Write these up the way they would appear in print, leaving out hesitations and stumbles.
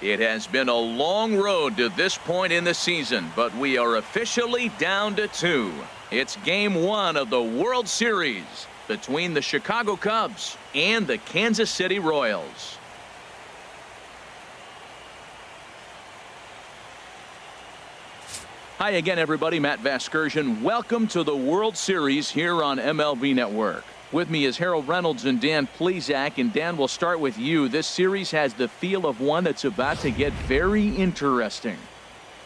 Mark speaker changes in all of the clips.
Speaker 1: It has been a long road to this point in the season, but we are officially down to 2. It's game 1 of the World Series between the Chicago Cubs and the Kansas City Royals. Hi again, everybody. Matt Vasgersian. Welcome to the World Series here on MLB Network. With me is Harold Reynolds and Dan Plesac. And Dan, we'll start with you. This series has the feel of one that's about to get very interesting.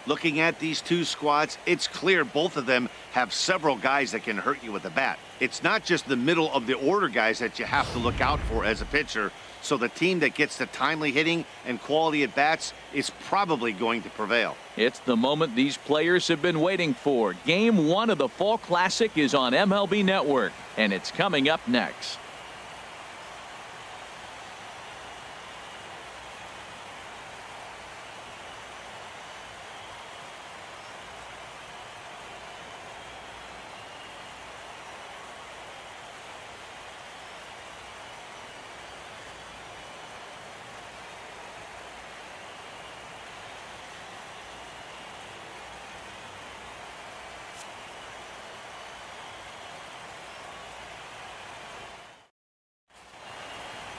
Speaker 2: Looking at these two squads, it's clear both of them have several guys that can hurt you with the bat. It's not just the middle of the order guys that you have to look out for as a pitcher. So the team that gets the timely hitting and quality at bats is probably going to prevail.
Speaker 1: It's the moment these players have been waiting for. Game 1 of the Fall Classic is on MLB Network, and it's coming up next.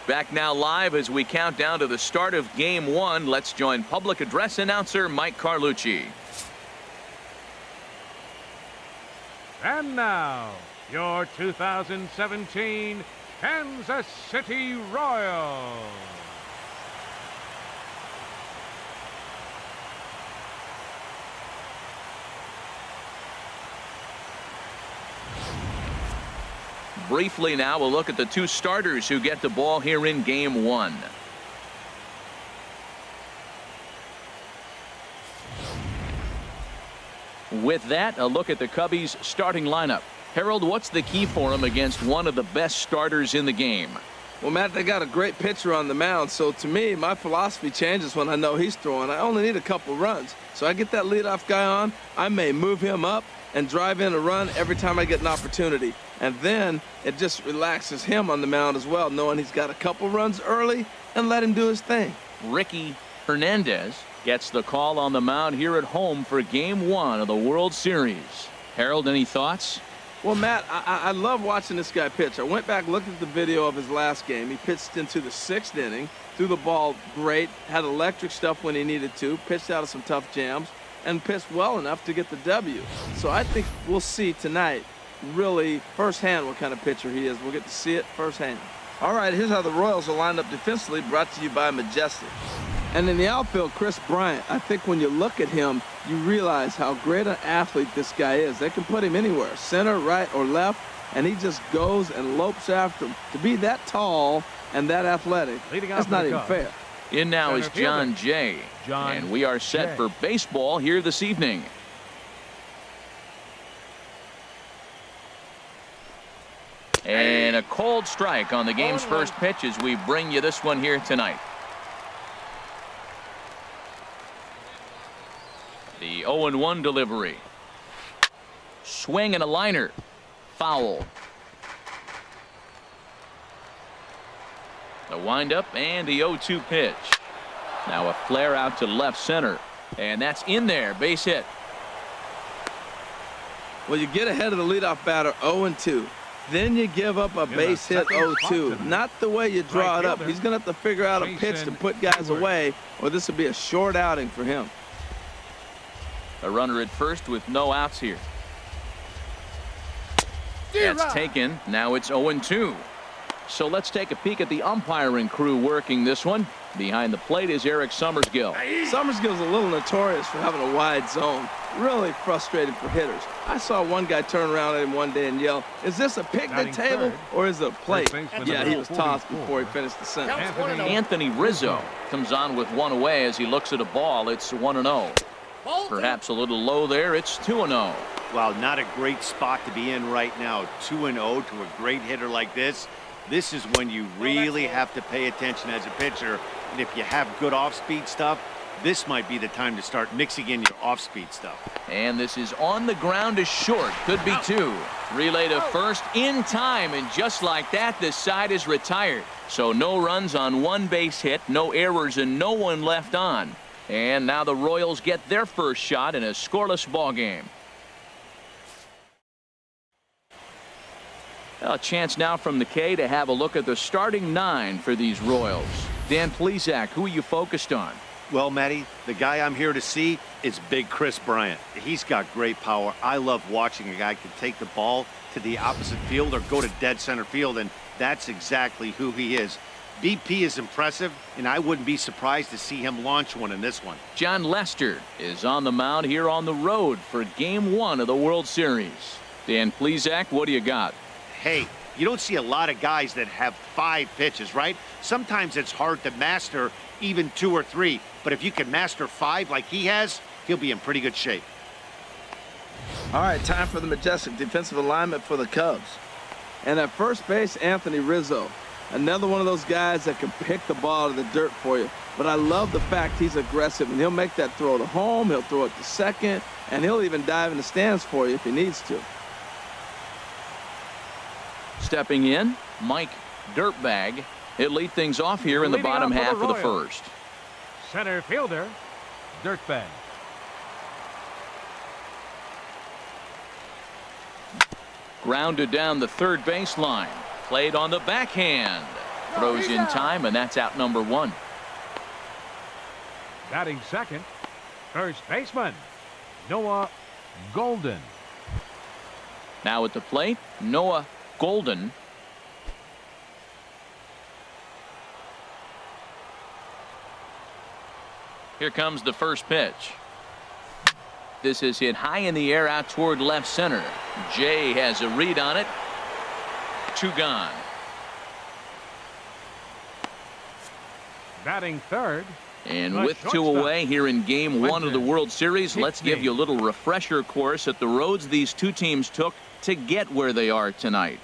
Speaker 1: Back now live as we count down to the start of game 1. Let's join public address announcer Mike Carlucci.
Speaker 3: And now, your 2017 Kansas City Royals.
Speaker 1: Briefly now, we'll look at the two starters who get the ball here in game 1. With that, a look at the Cubbies' starting lineup. Harold, what's the key for them against one of the best starters in the game?
Speaker 4: Well, Matt, they got a great pitcher on the mound, so to me, my philosophy changes when I know he's throwing. I only need a couple runs. So I get that leadoff guy on, I may move him up and drive in a run every time I get an opportunity. And then it just relaxes him on the mound as well, knowing he's got a couple runs early and let him do his thing.
Speaker 1: Ricky Hernandez gets the call on the mound here at home for game 1 of the World Series. Harold, any thoughts?
Speaker 4: Well, Matt, I love watching this guy pitch. I went back, looked at the video of his last game. He pitched into the 6th inning, threw the ball great, had electric stuff when he needed to, pitched out of some tough jams, and pitched well enough to get the W. So I think we'll see tonight really firsthand what kind of pitcher he is. We'll get to see it firsthand. All right, here's how the Royals are lined up defensively, brought to you by Majestic. And in the outfield, Chris Bryant. I think when you look at him, you realize how great an athlete this guy is. They can put him anywhere, center, right, or left, and he just goes and lopes after him. To be that tall and that athletic, that's not even fair.
Speaker 1: In now is John Jay. And we are set for baseball here this evening. And a cold strike on the game's first pitch as we bring you this one here tonight. The 0-1 delivery. Swing and a liner. Foul. The windup and the 0-2 pitch. Now a flare out to left center. And that's in there. Base hit.
Speaker 4: Well, you get ahead of the leadoff batter 0-2. Then you give up a base hit 0-2. Not the way you draw it up. He's going to have to figure out a pitch to put guys away, or this will be a short outing for him.
Speaker 1: A runner at first with no outs here. That's taken. Now it's 0-2. So let's take a peek at the umpiring crew working this one. Behind the plate is Eric Summersgill.
Speaker 4: Summersgill's a little notorious for having a wide zone. Really frustrating for hitters. I saw one guy turn around at him one day and yell, "Is this a picnic table or is it a plate?" Yeah, he was tossed before he finished the sentence.
Speaker 1: Anthony Rizzo comes on with one away as he looks at a ball. It's 1-0. Perhaps a little low there. It's 2-0.
Speaker 2: Wow, not a great spot to be in right now. 2-0 to a great hitter like this. This is when you really have to pay attention as a pitcher. And if you have good off-speed stuff, this might be the time to start mixing in your off-speed stuff.
Speaker 1: And this is on the ground to short. Could be two. Relay to first in time, and just like that, this side is retired. So no runs on one base hit, no errors, and no one left on. And now the Royals get their first shot in a scoreless ball game. A chance now from the K to have a look at the starting 9 for these Royals. Dan Plesac, who are you focused on?
Speaker 2: Well, Matty, the guy I'm here to see is Big Chris Bryant. He's got great power. I love watching a guy can take the ball to the opposite field or go to dead center field, and that's exactly who he is. BP is impressive, and I wouldn't be surprised to see him launch one in this one.
Speaker 1: John Lester is on the mound here on the road for Game 1 of the World Series. Dan Plesac, what do you got?
Speaker 2: Hey, you don't see a lot of guys that have 5 pitches, right? Sometimes it's hard to master even 2 or 3, but if you can master 5 like he has, he'll be in pretty good shape.
Speaker 4: All right, time for the majestic defensive alignment for the Cubs. And at first base, Anthony Rizzo. Another one of those guys that can pick the ball out of the dirt for you. But I love the fact he's aggressive, and he'll make that throw to home, he'll throw it to second, and he'll even dive in the stands for you if he needs to.
Speaker 1: Stepping in, Mike Dirtbag. He'll lead things off here in the bottom half of the first.
Speaker 3: Center fielder, Dirtbag.
Speaker 1: Grounded down the third baseline. Played on the backhand. Throws in time, and that's out number 1.
Speaker 3: Batting second, first baseman, Noah Golden.
Speaker 1: Now at the plate, Noah Golden. Here comes the first pitch. This is hit high in the air out toward left center. Jay has a read on it. 2 gone.
Speaker 3: Batting third.
Speaker 1: And with 2 away here in Game 1 of the World Series, let's give you a little refresher course at the roads these two teams took to get where they are tonight.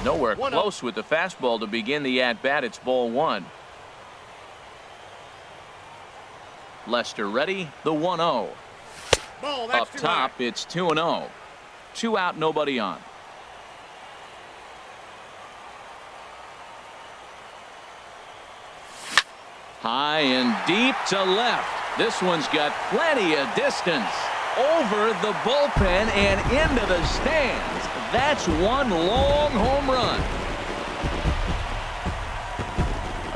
Speaker 1: Nowhere close with the fastball to begin the at-bat. It's ball 1. Lester ready. The 1-0. Up top, it's 2-0. 2 out, nobody on. High and deep to left. This one's got plenty of distance. Over the bullpen and into the stands. That's one long home run.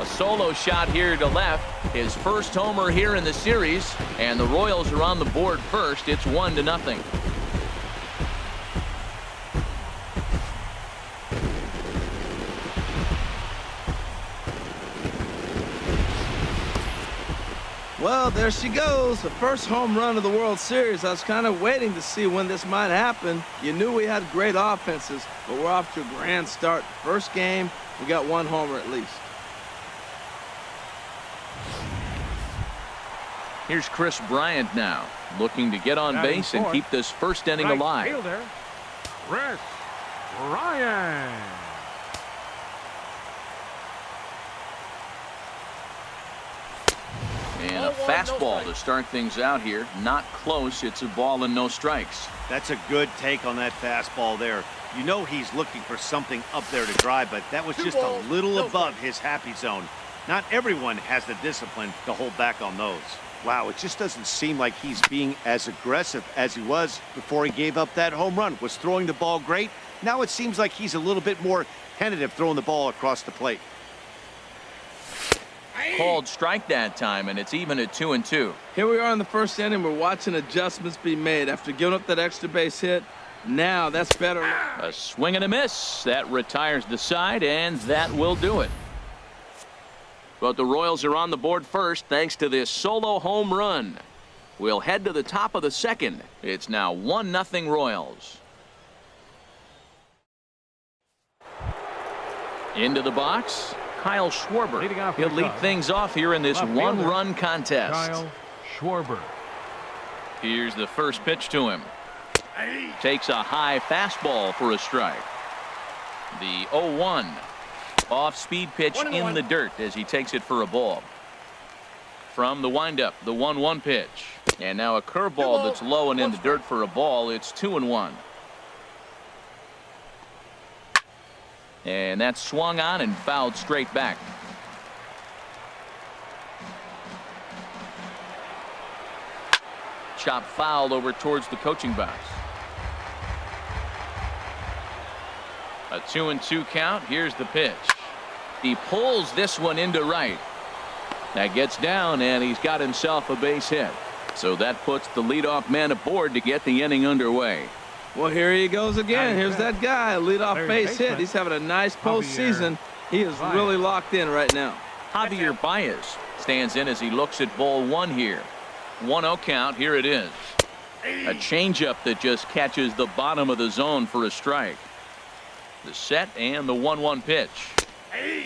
Speaker 1: A solo shot here to left. His first homer here in the series. And the Royals are on the board first. It's 1-0.
Speaker 4: Well, there she goes, the first home run of the World Series. I was kind of waiting to see when this might happen. You knew we had great offenses, but we're off to a grand start. First game, we got 1 homer at least.
Speaker 1: Here's Chris Bryant now, looking to get on base and keep this first inning alive.
Speaker 3: Fielder, Chris Bryant.
Speaker 1: And a fastball to start things out here. Not close. It's a ball and no strikes.
Speaker 2: That's a good take on that fastball there. You know he's looking for something up there to drive, but that was just a little above his happy zone. Not everyone has the discipline to hold back on those. Wow, it just doesn't seem like he's being as aggressive as he was before he gave up that home run. Was throwing the ball great. Now it seems like he's a little bit more tentative throwing the ball across the plate.
Speaker 1: Called strike that time, and it's even at 2-2.
Speaker 4: Here we are in the first inning. We're watching adjustments be made after giving up that extra base hit. Now that's better.
Speaker 1: A swing and a miss. That retires the side, and that will do it. But the Royals are on the board first thanks to this solo home run. We'll head to the top of the second. It's now 1-0 Royals. Into the box, Kyle Schwarber.
Speaker 3: Leading off
Speaker 1: He'll
Speaker 3: for
Speaker 1: lead
Speaker 3: Cubs,
Speaker 1: things off here in this
Speaker 3: left fielder,
Speaker 1: one-run contest.
Speaker 3: Kyle Schwarber.
Speaker 1: Here's the first pitch to him. Takes a high fastball for a strike. The 0-1. Off-speed pitch in the dirt as he takes it for a ball. From the windup, the 1-1 pitch. And now a curveball that's low and in the dirt for a ball. It's 2-1. And that's swung on and fouled straight back. Chop fouled over towards the coaching box. A 2-2 count. Here's the pitch. He pulls this one into right. That gets down, and he's got himself a base hit. So that puts the leadoff man aboard to get the inning underway.
Speaker 4: Well, here he goes again. Here's that guy, leadoff
Speaker 3: Third
Speaker 4: base hit.
Speaker 3: baseman,
Speaker 4: He's having a nice postseason. He is
Speaker 3: Baez.
Speaker 4: really locked in right now.
Speaker 1: Javier Baez stands in as he looks at ball one here. 1-0 count. Here it is. A changeup that just catches the bottom of the zone for a strike. The set and the 1-1 pitch.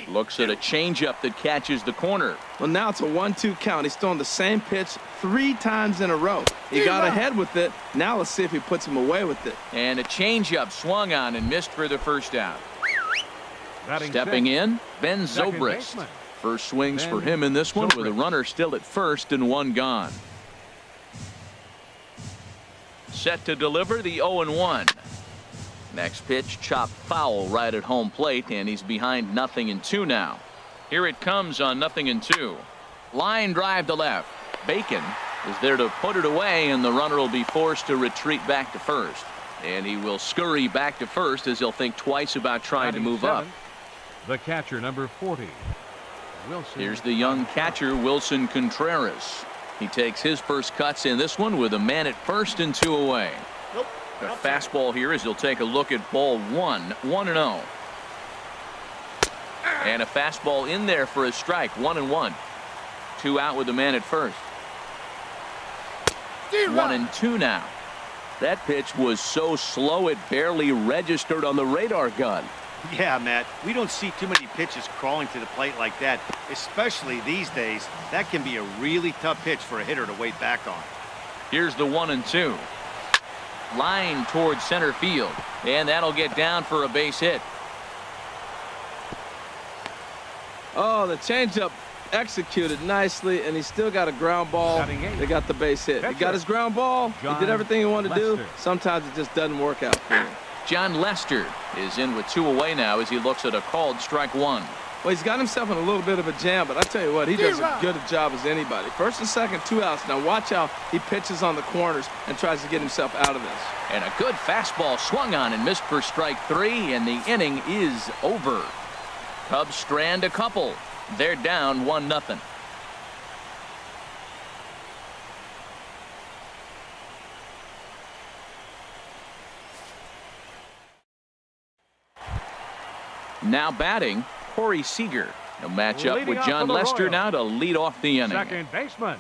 Speaker 1: Looks at a changeup that catches the corner.
Speaker 4: Well, now it's a 1-2 count. He's throwing the same pitch 3 times in a row. He got ahead with it. Now let's see if he puts him away with it.
Speaker 1: And a changeup swung on and missed for the first out.
Speaker 3: Batting
Speaker 1: Stepping
Speaker 3: sixth,
Speaker 1: in, Ben
Speaker 3: second
Speaker 1: Zobrist.
Speaker 3: baseman.
Speaker 1: First swings for
Speaker 3: Ben
Speaker 1: him in this one with a
Speaker 3: Zobrist.
Speaker 1: runner still at first and one gone. Set to deliver the 0-1. Next pitch, chop foul right at home plate, and he's behind 0-2 now. Here it comes on 0-2. Line drive to left. Bacon is there to put it away, and the runner will be forced to retreat back to first. And he will scurry back to first as he'll think twice about trying to
Speaker 3: batting
Speaker 1: move up.
Speaker 3: seventh, the catcher, number 40, Wilson.
Speaker 1: Here's the young catcher, Wilson Contreras. He takes his first cuts in this one with a man at first and 2 away. A fastball here as he'll take a look at ball 1-0. And a fastball in there for a strike. 1-1. 2 out with the man at first. 1-2 now. That pitch was so slow it barely registered on the radar gun.
Speaker 2: Yeah, Matt, we don't see too many pitches crawling to the plate like that, especially these days. That can be a really tough pitch for a hitter to wait back on.
Speaker 1: Here's the 1-2. Line towards center field, and that'll get down for a base hit.
Speaker 4: Oh, the changeup executed nicely, and he's still got a ground ball.
Speaker 3: Batting eighth,
Speaker 4: They got the base hit. He
Speaker 3: catcher,
Speaker 4: got his ground ball. He
Speaker 3: John
Speaker 4: did everything he wanted to do.
Speaker 3: Lester.
Speaker 4: Sometimes it just doesn't work out for him.
Speaker 1: John Lester is in with 2 away now as he looks at a called strike 1.
Speaker 4: Well, he's got himself in a little bit of a jam, but I tell you what, he does as good a job as anybody. First and second, 2 outs. Now watch how he pitches on the corners and tries to get himself out of this.
Speaker 1: And a good fastball swung on and missed for strike 3, and the inning is over. Cubs strand a couple. They're down 1-0. Now batting, Corey Seager. He'll match up
Speaker 3: Leading
Speaker 1: with
Speaker 3: off
Speaker 1: John
Speaker 3: for the
Speaker 1: Lester
Speaker 3: Royals.
Speaker 1: now to lead off the inning.
Speaker 3: Second baseman,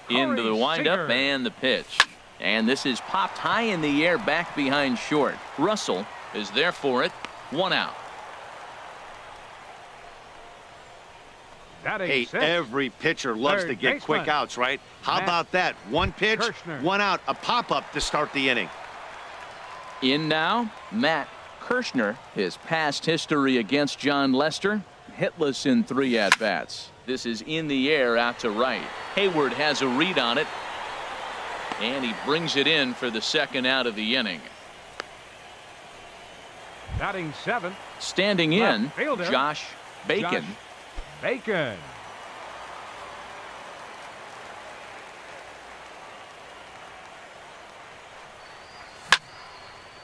Speaker 1: Into the
Speaker 3: Corey
Speaker 1: windup
Speaker 3: Seager.
Speaker 1: and the pitch. And this is popped high in the air back behind short. Russell is there for it. 1 out.
Speaker 3: Batting
Speaker 2: Hey,
Speaker 3: sixth,
Speaker 2: every pitcher loves
Speaker 3: third
Speaker 2: to get quick
Speaker 3: baseman,
Speaker 2: outs, right? How
Speaker 3: Matt
Speaker 2: about that? 1 pitch,
Speaker 3: Kirshner.
Speaker 2: 1 out, a pop-up to start the inning.
Speaker 1: In now, Matt Kirshner. His past history against John Lester, hitless in 3 at-bats. This is in the air out to right. Hayward has a read on it, and he brings it in for the second out of the inning.
Speaker 3: batting seventh,
Speaker 1: Standing in,
Speaker 3: Left fielder,
Speaker 1: Josh Bacon.
Speaker 3: Josh Bacon.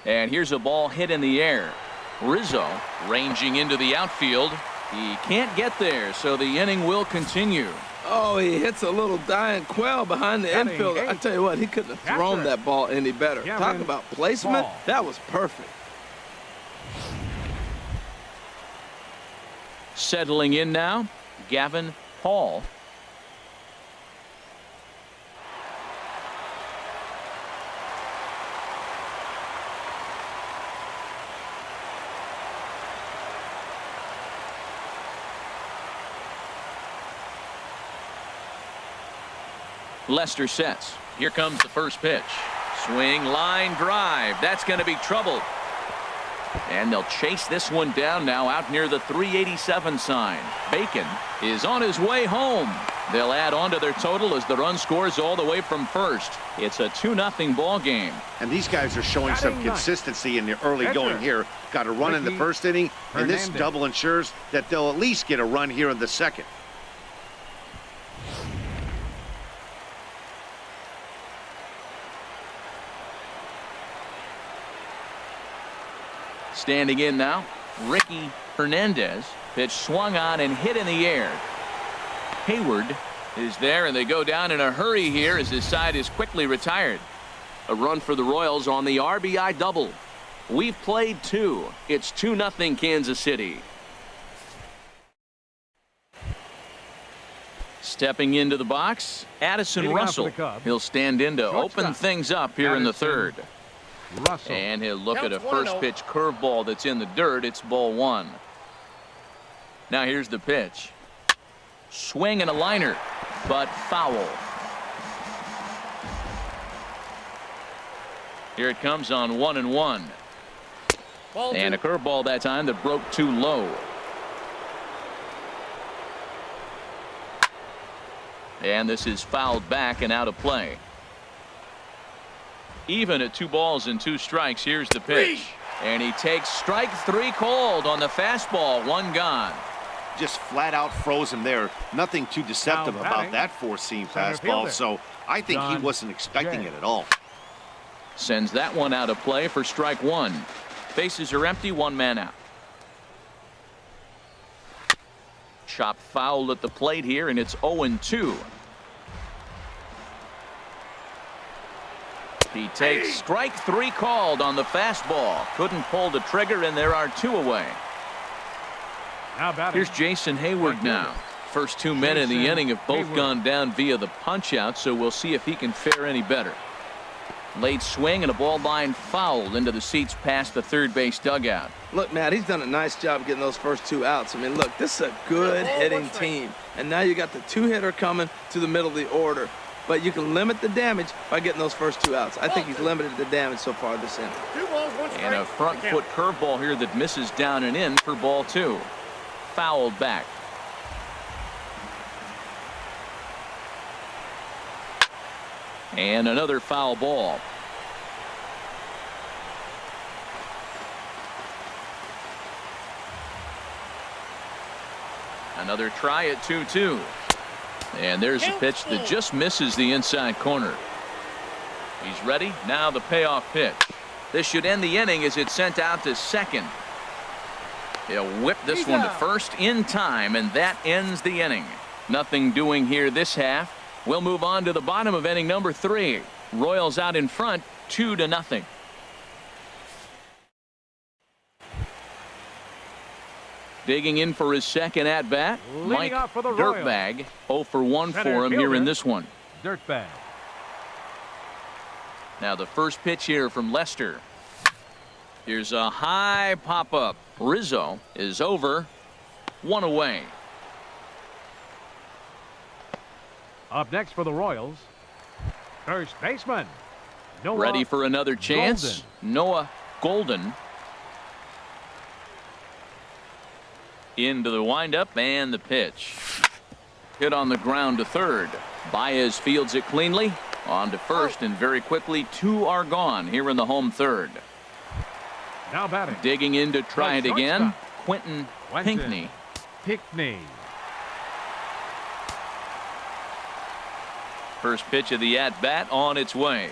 Speaker 1: And here's a ball hit in the air. Rizzo ranging into the outfield. He can't get there, so the inning will continue.
Speaker 4: Oh, he hits a little dying quail behind the
Speaker 3: Batting
Speaker 4: infielder. I
Speaker 3: eighth,
Speaker 4: tell you what, he couldn't have thrown
Speaker 3: catcher,
Speaker 4: that ball any better. Talk
Speaker 3: Gavin
Speaker 4: about placement.
Speaker 3: Paul.
Speaker 4: That was perfect.
Speaker 1: Settling in now, Gavin Paul. Lester sets. Here comes the first pitch. Swing, line drive. That's going to be trouble. And they'll chase this one down now out near the 387 sign. Bacon is on his way home. They'll add on to their total as the run scores all the way from first. It's a 2-0 ball game.
Speaker 2: And these guys are showing some consistency in the early going here. Got a run in the first inning, and this double ensures that they'll at least get a run here in the second.
Speaker 1: Standing in now, Ricky Hernandez. Pitch swung on and hit in the air. Hayward is there, and they go down in a hurry here as his side is quickly retired. A run for the Royals on the RBI double. We've played 2. It's 2-0 Kansas City. Stepping into the box, Addison Russell. He'll stand in to open things up here in the third.
Speaker 3: Russell.
Speaker 1: And he'll look at a first pitch curveball that's in the dirt. It's ball 1. Now here's the pitch. Swing and a liner, but foul. Here it comes on 1-1. And a curveball that time that broke too low. And this is fouled back and out of play. Even at 2 balls and 2 strikes. Here's the pitch. And he takes strike 3 called on the fastball. 1 gone.
Speaker 2: Just flat out froze him there. Nothing too deceptive about that 4-seam fastball. So I think he wasn't expecting it at all.
Speaker 1: Sends that one out of play for strike 1. Bases are empty. 1 man out. Chop foul at the plate here, and it's 0-2. He takes strike 3 called on the fastball. Couldn't pull the trigger, and there are 2 away. Here's Jason Hayward now. First 2 men in the inning have both gone down via the punch out, so we'll see if he can fare any better. Late swing and a ball line fouled into the seats past the third base dugout.
Speaker 4: Look, Matt, he's done a nice job getting those first 2 outs. I mean, look, this is a good hitting team. And now you got the 2-hitter coming to the middle of the order. But you can limit the damage by getting those first 2 outs. I think he's limited the damage so far this inning.
Speaker 1: And a front foot curveball here that misses down and in for ball 2. Fouled back. And another foul ball. Another try at 2-2. And there's a pitch that just misses the inside corner. He's ready. Now the payoff pitch. This should end the inning as it's sent out to second. He'll whip this one to first in time, and that ends the inning. Nothing doing here this half. We'll move on to the bottom of inning number 3. Royals out in front, 2-0. Digging in for his second at bat, Mike Dirtbag. 0 for 1 for him here in this one.
Speaker 3: Dirtbag.
Speaker 1: Now the first pitch here from Lester. Here's a high pop-up. Rizzo is over. 1 away.
Speaker 3: Up next for the Royals, first baseman Noah.
Speaker 1: Ready for another chance. Noah Golden. Into the windup and the pitch. Hit on the ground to third. Baez fields it cleanly. On to first, and very quickly 2 are gone here in the home third.
Speaker 3: Now batting.
Speaker 1: Digging in to try it again. Quentin Pinkney. First pitch of the at-bat on its way.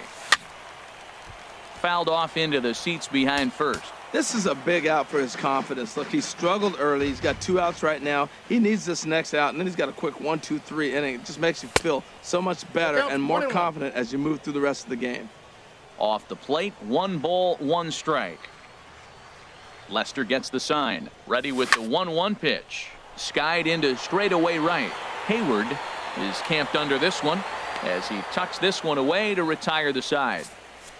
Speaker 1: Fouled off into the seats behind first.
Speaker 4: This is a big out for his confidence. Look, he struggled early. He's got 2 outs right now. He needs this next out, and then he's got a quick 1-2-3 inning. It just makes you feel so much better and more confident as you move through the rest of the game.
Speaker 1: Off the plate, 1 ball, 1 strike. Lester gets the sign. Ready with the 1-1 pitch. Skied into straightaway right. Hayward is camped under this one as he tucks this one away to retire the side.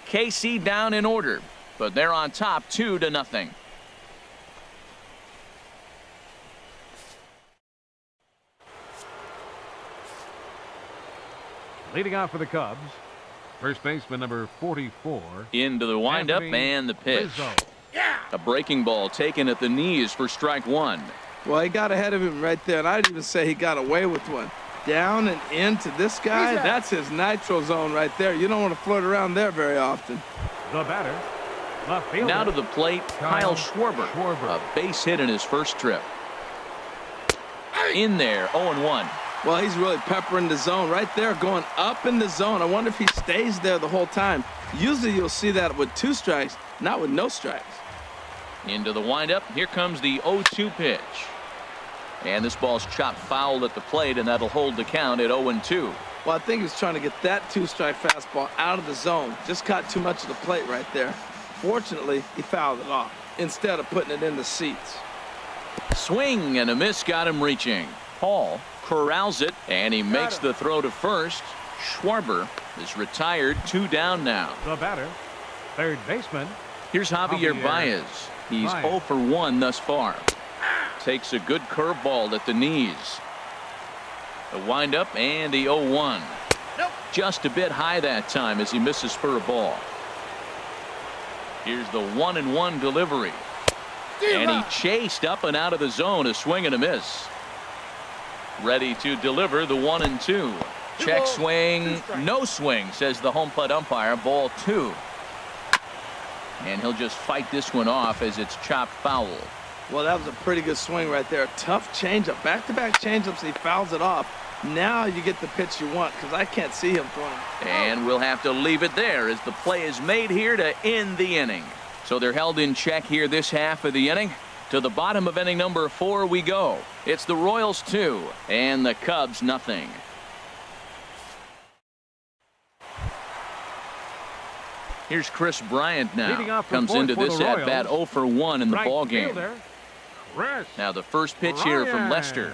Speaker 1: KC down in order, but they're on top 2-0.
Speaker 3: Leading off for the Cubs, first baseman number 44.
Speaker 1: Into the windup
Speaker 3: Anthony
Speaker 1: and the pitch.
Speaker 3: Rizzo.
Speaker 1: A breaking ball taken at the knees for strike one.
Speaker 4: Well, he got ahead of him right there, and I'd even say he got away with one. Down and into this guy, that's his nitro zone right there. You don't want to float around there very often.
Speaker 3: The batter, left fielder.
Speaker 1: Now to the plate, Kyle Schwarber. A base hit in his first trip. In there, 0-1.
Speaker 4: Well, he's really peppering the zone right there, going up in the zone. I wonder if he stays there the whole time. Usually you'll see that with 2 strikes, not with no strikes.
Speaker 1: Into the windup. Here comes the 0-2 pitch. And this ball's chopped foul at the plate, and that'll hold the count at 0-2.
Speaker 4: Well, I think he's trying to get that 2-strike fastball out of the zone. Just caught too much of the plate right there. Fortunately, he fouled it off instead of putting it in the seats.
Speaker 1: Swing and a miss got him reaching. Paul corrals it, and he makes the throw to first. Schwarber is retired, 2 down now.
Speaker 3: The batter, third baseman.
Speaker 1: Here's Javier Baez. He's 0 for 1 thus far. Takes a good curveball at the knees. The windup and the 0-1. Just a bit high that time as he misses for a ball. Here's the 1-1 delivery. And he chased up and out of the zone, a swing and a miss. Ready to deliver the 1-2. Check swing, no swing, says the home plate umpire. Ball 2. And he'll just fight this one off as it's chopped foul.
Speaker 4: Well, that was a pretty good swing right there. Tough changeup. Back-to-back changeups, and he fouls it off. Now you get the pitch you want, because I can't see him throwing.
Speaker 1: And we'll have to leave it there as the play is made here to end the inning. So they're held in check here this half of the inning. To the bottom of inning number 4 we go. It's the Royals 2 and the Cubs nothing. Here's Chris Bryant now. Comes into this at bat 0 for 1 in the ball game. Now the first pitch here from Lester.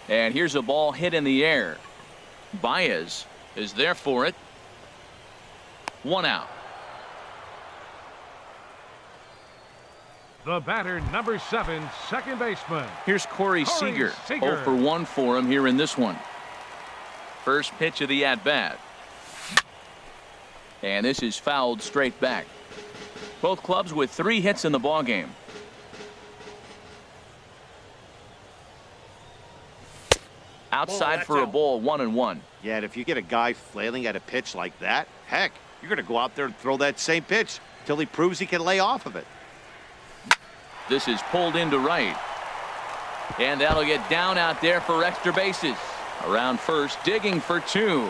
Speaker 1: And here's a ball hit in the air. Baez is there for it. 1 out.
Speaker 3: The batter, number 7, second baseman.
Speaker 1: Here's Corey Seager. 0 for 1 for him here in this one. First pitch of the at-bat. And this is fouled straight back. Both clubs with 3 hits in the ball game. Outside for a ball, 1-1.
Speaker 2: Yeah, and if you get a guy flailing at a pitch like that, heck, you're going to go out there and throw that same pitch till he proves he can lay off of it.
Speaker 1: This is pulled into right. And that'll get down out there for extra bases. Around first, digging for 2.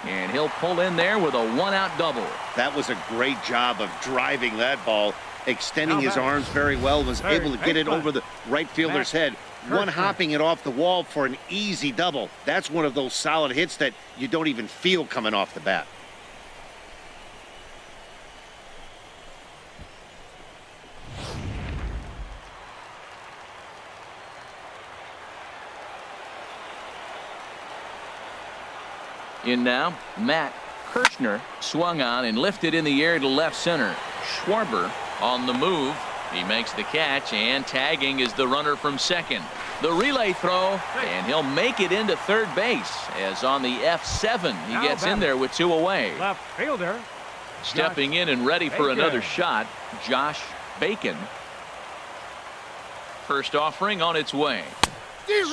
Speaker 1: And he'll pull in there with a 1-out double.
Speaker 2: That was a great job of driving that ball, extending his arms very well, was able to get it over the right fielder's head, one-hopping it off the wall for an easy double. That's one of those solid hits that you don't even feel coming off the bat.
Speaker 1: In now, Matt Kirshner swung on and lifted in the air to left center. Schwarber on the move. He makes the catch, and tagging is the runner from second. The relay throw, and he'll make it into third base as on the F7 he gets in there with 2 away.
Speaker 3: Left fielder.
Speaker 1: Stepping in and ready for another shot, Josh Bacon. First offering on its way.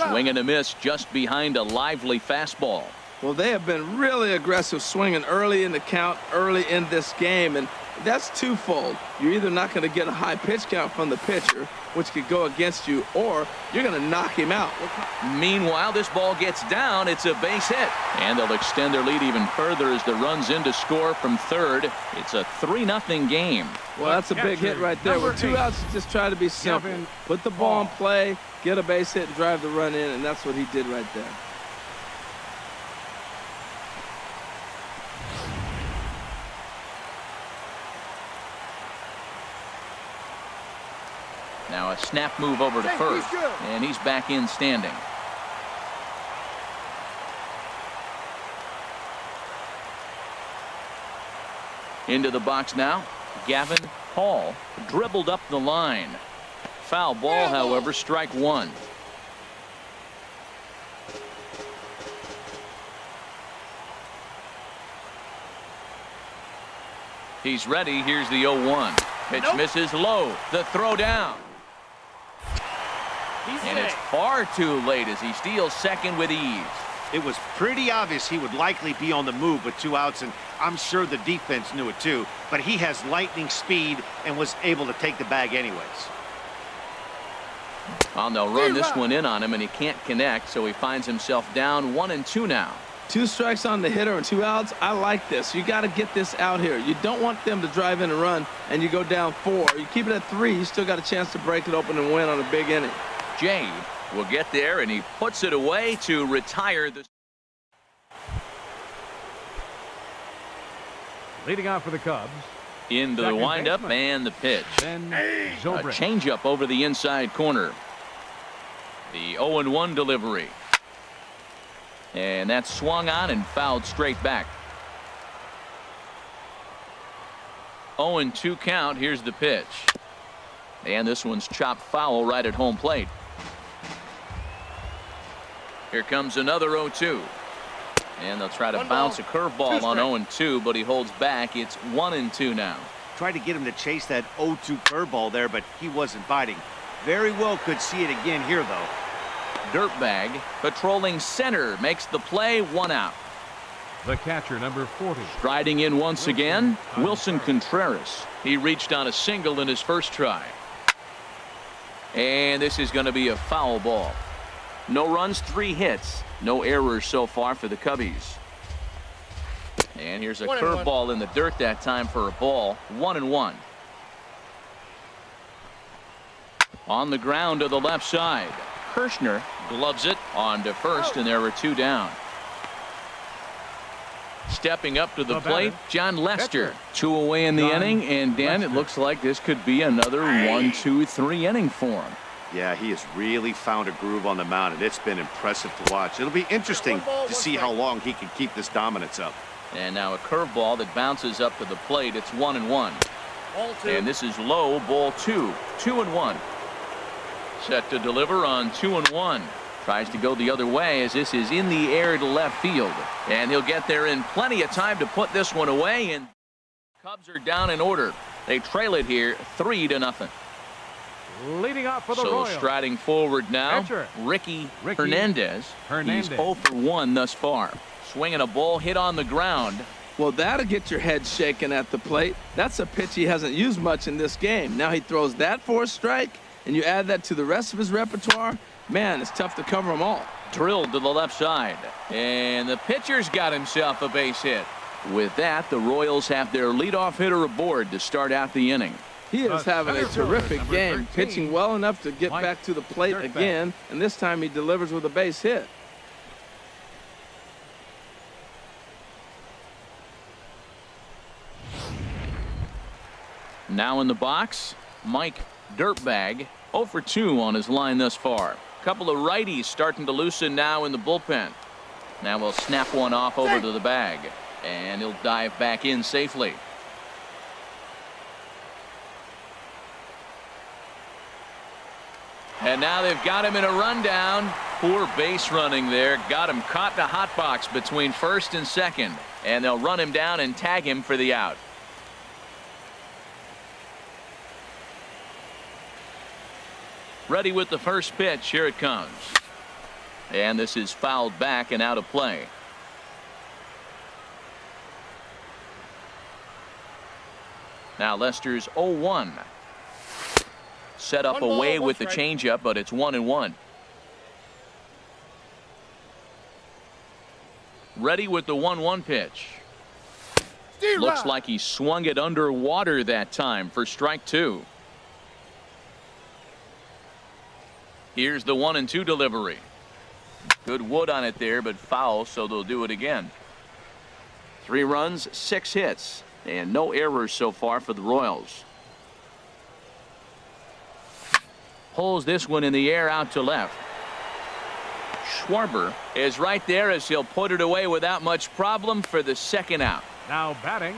Speaker 1: Swing and a miss just behind a lively fastball.
Speaker 4: Well, they have been really aggressive swinging early in the count, early in this game, and that's twofold. You're either not going to get a high pitch count from the pitcher, which could go against you, or you're going to knock him out.
Speaker 1: Meanwhile, this ball gets down. It's a base hit. And they'll extend their lead even further as the run's in to score from third. It's a 3-0 game.
Speaker 4: Well, that's a big hit right there. With 2 outs, just try to be simple. Put the ball in play, get a base hit, and drive the run in, and that's what he did right there.
Speaker 1: Now a snap move over to first, and he's back in standing. Into the box now, Gavin Hall dribbled up the line. Foul ball, however, strike 1. He's ready. Here's the 0-1. Pitch misses low. The throw down. And it's far too late as he steals second with ease.
Speaker 2: It was pretty obvious he would likely be on the move with 2 outs, and I'm sure the defense knew it too, but he has lightning speed and was able to take the bag anyways.
Speaker 1: Well, they'll run this one in on him, and he can't connect, so he finds himself down 1-2 now.
Speaker 4: 2 strikes on the hitter and 2 outs. I like this. You got to get this out here. You don't want them to drive in and run, and you go down 4. You keep it at 3, you still got a chance to break it open and win on a big inning.
Speaker 1: Jay will get there, and he puts it away to retire the.
Speaker 3: Leading off for the Cubs.
Speaker 1: Into the windup and the pitch. A changeup over the inside corner. The 0-1 delivery. And that's swung on and fouled straight back. 0-2 count. Here's the pitch. And this one's chopped foul right at home plate. Here comes another 0-2. And they'll try to bounce a curveball on 0-2, but he holds back. It's 1-2 now.
Speaker 2: Tried to get him to chase that 0-2 curveball there, but he wasn't biting. Very well could see it again here, though.
Speaker 1: Dirtbag patrolling center makes the play, 1 out.
Speaker 3: The catcher, number 40.
Speaker 1: Striding in once again, Wilson Contreras. He reached on a single in his first try. And this is going to be a foul ball. No runs, 3 hits. No errors so far for the Cubbies. And here's a curveball in the dirt that time for a ball. 1-1. On the ground to the left side. Kirshner gloves it on to first, and there are 2 down. Stepping up to the plate, John Lester. 2 away in the inning, and Dan, it looks like this could be another 1-2-3 inning for him.
Speaker 2: Yeah, he has really found a groove on the mound, and it's been impressive to watch. It'll be interesting to see how long he can keep this dominance up.
Speaker 1: And now a curveball that bounces up to the plate. It's 1-1. And this is low, ball 2. 2-1. Set to deliver on 2-1. Tries to go the other way as this is in the air to left field. And he'll get there in plenty of time to put this one away. And Cubs are down in order. They trail it here 3-0.
Speaker 3: Leading off for the
Speaker 1: So
Speaker 3: Royals.
Speaker 1: striding forward now,
Speaker 3: Pitcher.
Speaker 1: Ricky Hernandez. He's 0 for 1 thus far. Swinging a ball hit on the ground.
Speaker 4: Well, that'll get your head shaking at the plate. That's a pitch he hasn't used much in this game. Now he throws that for a strike, and you add that to the rest of his repertoire. Man, it's tough to cover them all.
Speaker 1: Drilled to the left side. And the pitcher's got himself a base hit. With that, the Royals have their leadoff hitter aboard to start out the inning.
Speaker 4: He is having a terrific game, pitching well enough to get back to the plate again, and this time he delivers with a base hit.
Speaker 1: Now in the box, Mike Dirtbag, 0 for 2 on his line thus far. Couple of righties starting to loosen now in the bullpen. Now we'll snap one off over to the bag, and he'll dive back in safely. And now they've got him in a rundown. Poor base running there. Got him caught in a hot box between first and second. And they'll run him down and tag him for the out. Ready with the first pitch. Here it comes. And this is fouled back and out of play. Now Lester's 0-1. Set up away with the changeup, but it's 1-1. Ready with the 1-1 pitch. Looks like he swung it underwater that time for strike 2. Here's the 1-2 delivery. Good wood on it there, but foul, so they'll do it again. 3 runs, 6 hits, and no errors so far for the Royals. Pulls this one in the air out to left. Schwarber is right there as he'll put it away without much problem for the second out.
Speaker 3: Now batting.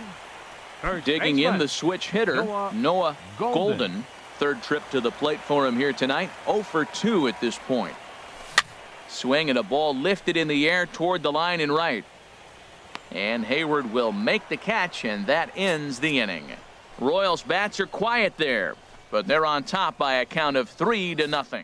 Speaker 1: Digging in the switch hitter, Noah Golden. Third trip to the plate for him here tonight. 0 for 2 at this point. Swing and a ball lifted in the air toward the line and right. And Hayward will make the catch, and that ends the inning. Royals bats are quiet there, but they're on top by a count of 3-0.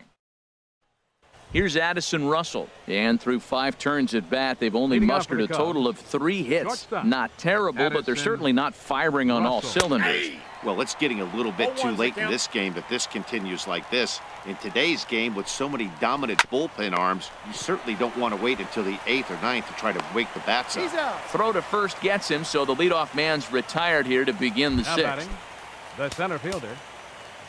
Speaker 1: Here's Addison Russell, and through 5 turns at bat, they've only mustered a total of 3 hits. Not terrible, but they're certainly not firing on all cylinders.
Speaker 2: Well, it's getting a little bit too late in this game if this continues like this. In today's game, with so many dominant bullpen arms, you certainly don't want to wait until the 8th or 9th to try to wake the bats up.
Speaker 1: Throw to first gets him, so the leadoff man's retired here to begin the 6th.
Speaker 3: Batting, the center fielder,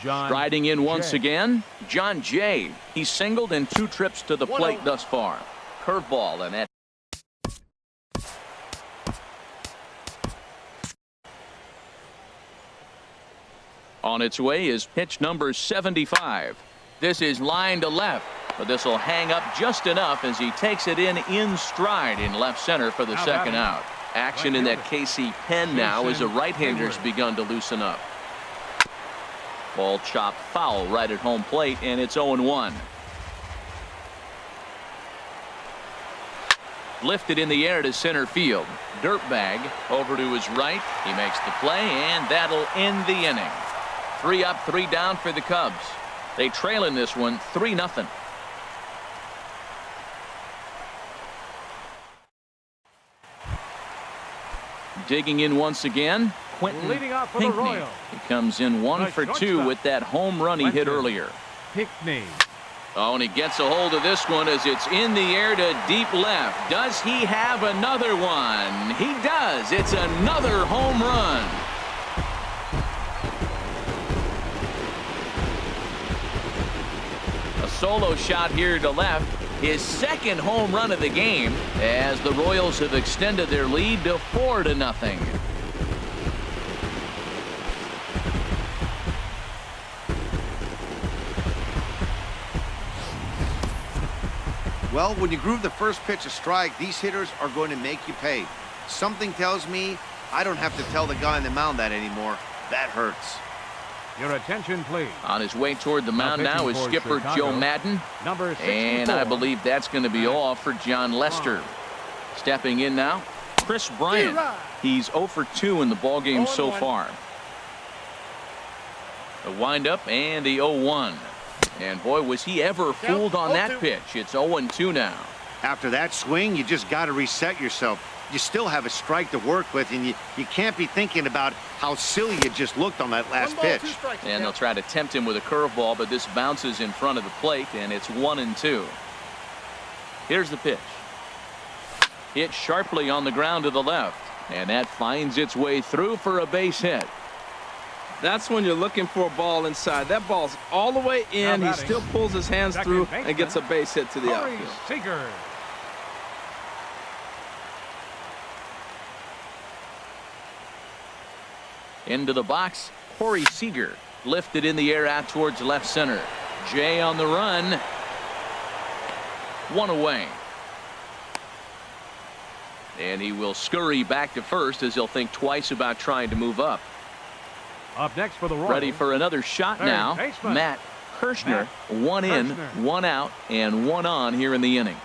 Speaker 3: John
Speaker 1: Striding in once
Speaker 3: Jay.
Speaker 1: again, John Jay. He's singled in 2 trips to the plate thus far. Curveball, and that on its way is pitch number 75. This is line to left, but this will hang up just enough as he takes it in stride in left center for the second out. Action in that KC pen now as the right-hander's begun to loosen up. Ball chopped foul right at home plate, and it's 0-1. Lifted in the air to center field. Dirtbag over to his right. He makes the play, and that'll end the inning. 3 up, 3 down for the Cubs. They trail in this one 3-0. Digging in once again, Quentin
Speaker 3: Leading off for the
Speaker 1: Pinckney.
Speaker 3: Royals.
Speaker 1: He comes in 1 for 2 with that home run he hit
Speaker 3: Quentin
Speaker 1: earlier.
Speaker 3: Pinckney.
Speaker 1: Oh, and he gets a hold of this one as it's in the air to deep left. Does he have another one? He does. It's another home run. A solo shot here to left. His second home run of the game as the Royals have extended their lead to 4-0.
Speaker 2: Well, when you groove the first pitch a strike, these hitters are going to make you pay. Something tells me I don't have to tell the guy on the mound that anymore. That hurts.
Speaker 3: Your attention, please.
Speaker 1: On his way toward the mound now is
Speaker 3: pitching for
Speaker 1: skipper
Speaker 3: Chicago,
Speaker 1: Joe Madden.
Speaker 3: Number 64.
Speaker 1: And I believe that's going to be all for John Lester. Stepping in now, Chris Bryant. He's 0 for 2 in the ballgame so far. The windup and the 0-1. And boy, was he ever fooled on that pitch. It's 0-2 now.
Speaker 2: After that swing, you just got to reset yourself. You still have a strike to work with, and you can't be thinking about how silly you just looked on that last pitch.
Speaker 1: And they'll try to tempt him with a curveball, but this bounces in front of the plate, and it's 1-2. Here's the pitch. Hit sharply on the ground to the left, and that finds its way through for a base hit.
Speaker 4: That's when you're looking for a ball inside. That ball's all the way in. He still pulls his hands through and gets a base hit to the outfield.
Speaker 3: Seager.
Speaker 1: Into the box, Corey Seager lifted in the air out towards left center. Jay on the run. 1 away. And he will scurry back to first as he'll think twice about trying to move up.
Speaker 3: Up next for the Royals.
Speaker 1: Ready for another shot
Speaker 3: Third
Speaker 1: now.
Speaker 3: baseman.
Speaker 1: Matt Kirshner. 1 in,
Speaker 3: Kirshner.
Speaker 1: 1 out, and 1 on here in the inning.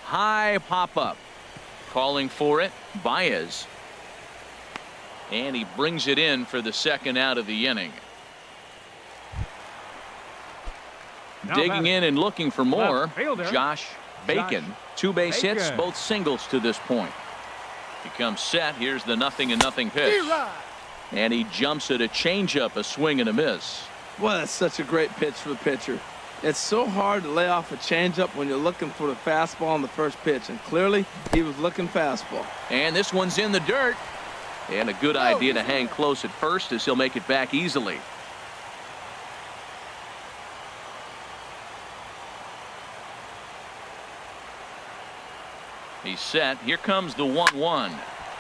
Speaker 1: High pop up. Calling for it, Baez. And he brings it in for the second out of the inning.
Speaker 3: Now
Speaker 1: Digging
Speaker 3: batting.
Speaker 1: in and looking for more,
Speaker 3: Left fielder,
Speaker 1: Josh Bacon. 2 base hits,
Speaker 3: Bacon.
Speaker 1: both singles to this point. He comes set. Here's the 0-0 pitch. And he jumps at a changeup, a swing and a miss.
Speaker 4: Well, that's such a great pitch for the pitcher. It's so hard to lay off a changeup when you're looking for the fastball on the first pitch, and clearly he was looking fastball.
Speaker 1: And this one's in the dirt. And a good idea to hang close at first as he'll make it back easily. He's set. Here comes the 1-1.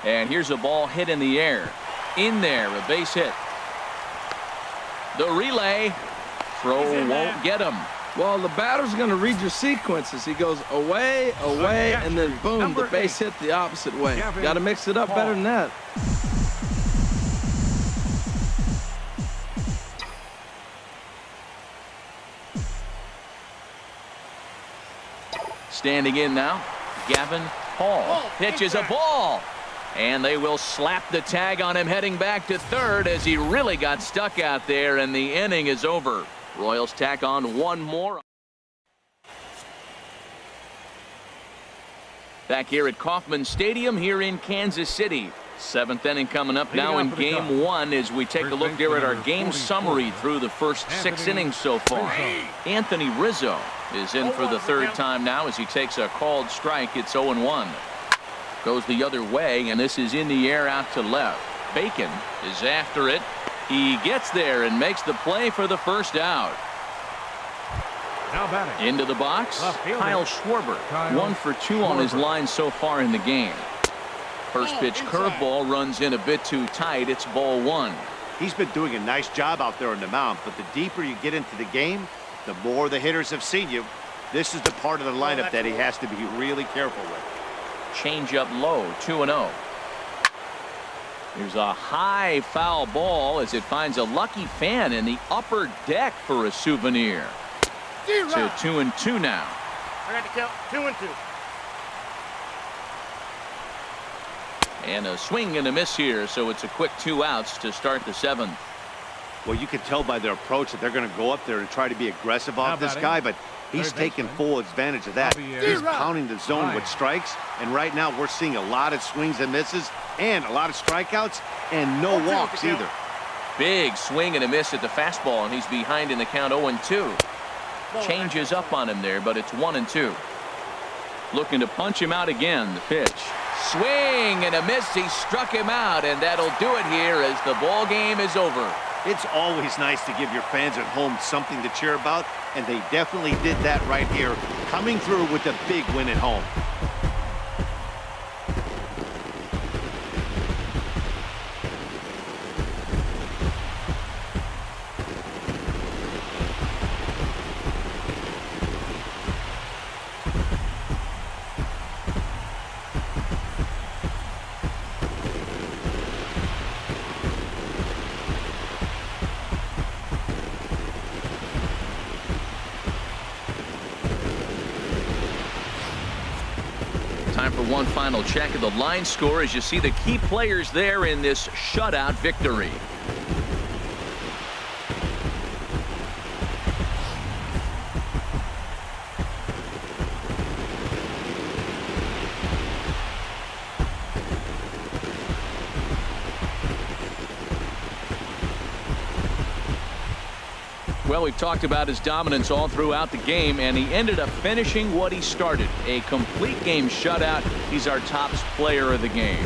Speaker 1: And here's a ball hit in the air. In there, a base hit. The relay. Throw won't get him.
Speaker 4: Well, the batter's going to read your sequences. He goes away, away, and then boom, the base hit the opposite way. Got to mix it up better than that.
Speaker 1: Standing in now, Gavin Hall pitches a ball. And they will slap the tag on him heading back to third as he really got stuck out there, and the inning is over. Royals tack on one more. Back here at Kauffman Stadium here in Kansas City. Seventh inning coming up now in game one as we take a look here at our game summary through the first 6 innings so far. Anthony Rizzo is in for the third time now as he takes a called strike. It's 0-1. Goes the other way, and this is in the air out to left. Bacon is after it. He gets there and makes the play for the first out.
Speaker 3: Now batting.
Speaker 1: Into the box, Kyle Schwarber. 1 for 2 on his line so far in the game. First pitch curveball runs in a bit too tight. It's ball 1.
Speaker 2: He's been doing a nice job out there on the mound, but the deeper you get into the game, the more the hitters have seen you. This is the part of the lineup that he has to be really careful with.
Speaker 1: Change up low, 2-0. Here's a high foul ball as it finds a lucky fan in the upper deck for a souvenir. To 2-2 now.
Speaker 5: I got to count 2-2.
Speaker 1: And a swing and a miss here, so it's a quick 2 outs to start the 7th.
Speaker 2: Well, you can tell by their approach that they're going to go up there and try to be aggressive off this guy, but he's taking full advantage of that. He's pounding the zone with strikes, and right now we're seeing a lot of swings and misses and a lot of strikeouts and no walks either.
Speaker 1: Big swing and a miss at the fastball, and he's behind in the count 0-2. Changes up on him there, but it's 1-2. Looking to punch him out again. The pitch. Swing and a miss. He struck him out, and that'll do it here as the ball game is over.
Speaker 2: It's always nice to give your fans at home something to cheer about, and they definitely did that right here, coming through with a big win at home.
Speaker 1: Time for one final check of the line score as you see the key players there in this shutout victory. Well, we've talked about his dominance all throughout the game, and he ended up finishing what he started. A complete game shutout. He's our top player of the game.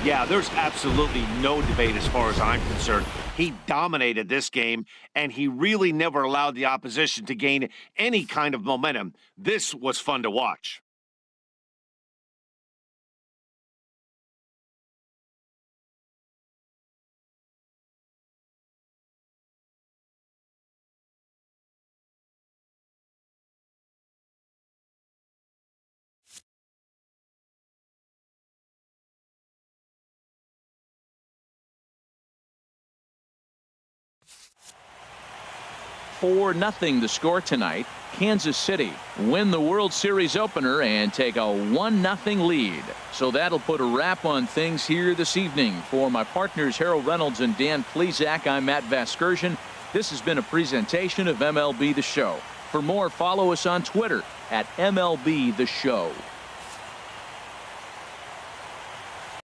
Speaker 2: Yeah, there's absolutely no debate as far as I'm concerned. He dominated this game, and he really never allowed the opposition to gain any kind of momentum. This was fun to watch.
Speaker 1: For nothing the score tonight. Kansas City win the World Series opener and take a 1-0 lead. So that'll put a wrap on things here this evening. For my partners Harold Reynolds and Dan Plesac, I'm Matt Vasgersian. This has been a presentation of MLB The Show. For more, follow us on Twitter at MLB The Show.